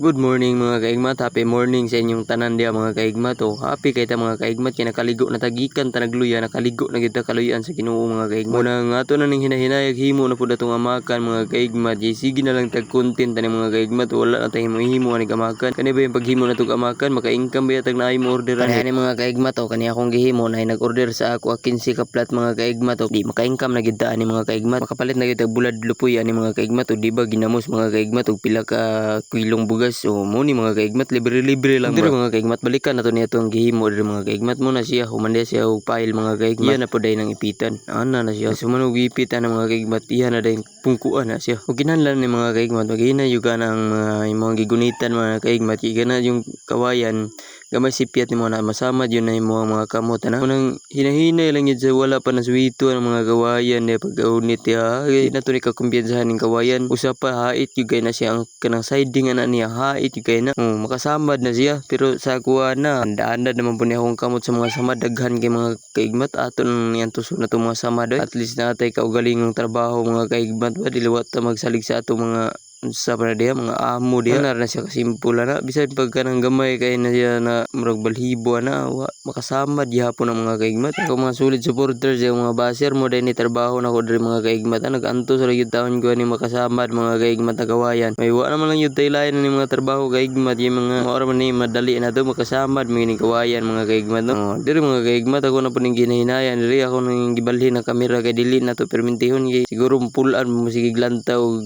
Good morning mga kaigmat, happy morning sa inyong tanan dia mga kaigmat. Happy kay ta mga kaigmat kay nakaligo na tagikan ta nagluya, nakaligo na gid ta kaluyan sa Ginoo mga kaigmat. Muna nga ato na ning hinahinayag himo na pud atong amakan mga kaigmat. Sige na lang tag content tani mga kaigmat, wala na tay himo ani amakan. Kani ba yung paghimo na tug amakan, maka-income ba tag naay mo order ani mga kaigmat. Kani akong gihimo na nag-order sa ako 15 ka plat mga kaigmat. Di maka-income na gid ta ani mga kaigmat. Makapalit na gid tag bulad lupoy ani mga kaigmat. Di ba ginamos mga kaigmat og pila ka kilong bugas. So muni mga kaigmat, libre-libre lang ba mga kaigmat. Balikan na to niya itong gihimo diri mga kaigmat. Muna siya humanda siya og file mga kaigmat. Iyan na po day nang ipitan, ana na siya sumanog ipitan ng mga kaigmat. Iyan na day pungkuan na siya o kinahanglan ni mga kaigmat. Magina yuga ng mga gigunitan mga kaigmat. Iga na yung kawayan gamay sipiat ni mo na masamad yun na yung mga kamot na unang hinahinay lang yun sa wala pa na suwito ng mga kawayan na pag-aunit ya na to ni kakumpiyansahan ng kawayan usa pa hait yung na siya ang kanang siding na niya hait yung na makasamad na siya pero sa kuha na anda-anda naman po niya akong kamot sa mga samad daghan kay mga kaigmat aton niyan tuso na to mga samad at least natay kaugalingong trabaho mga kaigmat ba diliwat ta magsalig sa ato mga sa para dia mga amo dia na siya kasimpula na bisan pagka nang gamay kay na siya na murag balhibo na makasama gihapon ang mga kaigmat ako mga sulit supporters yung mga baser mo dahil ni trabaho na ko diri mga kaigmat nag-anto sa lagi taon ko ni makasama mga kaigmat na kawayan may wa naman lang yung taylayan ni mga trabaho kaigmat yung mga ora man ni madali na to makasama mga kawayan mga kaigmat no diri mga kaigmat ako na po ning ginahinayan diri ako nang gibalhin na kamera kay dili na to permintihon siguro pulan mo sige glantaw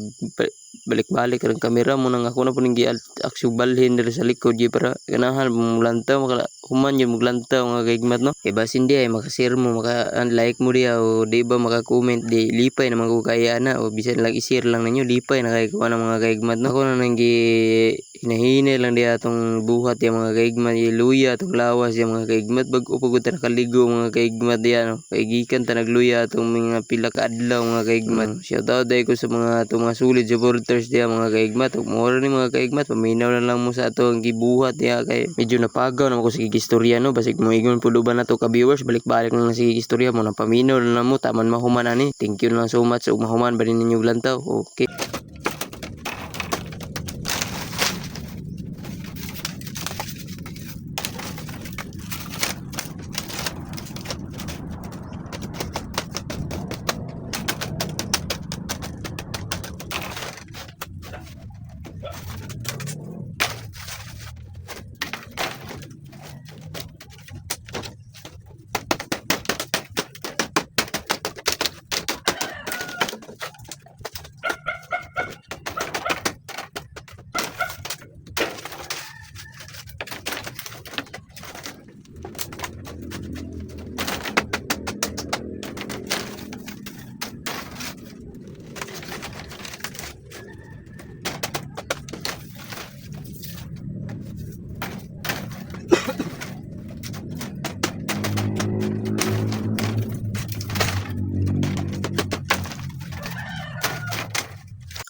balik-balik ang kamera mo nang ako na po nang gi-aksyon balhin diri sa likod para ganahan mulantaw maka human yung maglantaw mga kaigmat no kay basin di ay maka-share mo maka-like mo diya o di ba maka-comment di lipay na magkukaya na o bisan lang i-share lang ninyo lipay na kay kuha ng mga kaigmat no ako na nang hinahinay lang diya atong buhat yung mga kaigmat luya atong lawas yung mga kaigmat bag-o pagod ta nakaligo mga kaigmat diya no kay gikan ta nagluya atong mga pila ka adlaw mga kaigmat shout out day ko sa mga atong mga sulit supporters diya mga kaigmat ug mo ni mga kaigmat paminaw na lang mo sa atong gibuhat diya kay medyo napagaw na ko sa istorya no basig mo ingon pud ba na to ka viewers balik-balik na lang sa istorya mo na paminaw na lang mo taman mahuman ani thank you lang so much ug mahuman ba ninyo lantaw okay.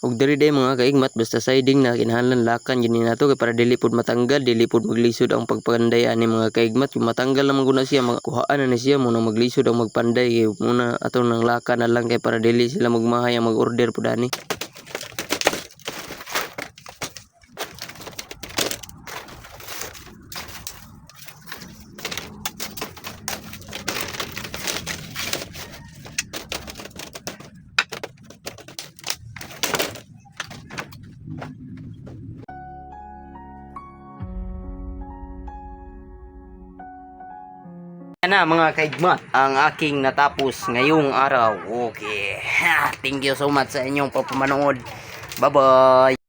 Og diri day mga kaigmat basta siding na kinahanglan lakan gini nato kay para dili pud matanggal dili pud maglisod ang pagpanday ani mga kaigmat kung matanggal naman guna siya makuhaan na ni siya muna maglisod ang magpanday muna ato nang lakan na lang kay para dili sila magmahay ang mag-order pud ani. Na mga kaigmat ang aking natapos ngayong araw. Okay. Thank you so much sa inyong pagpapanood. Bye bye.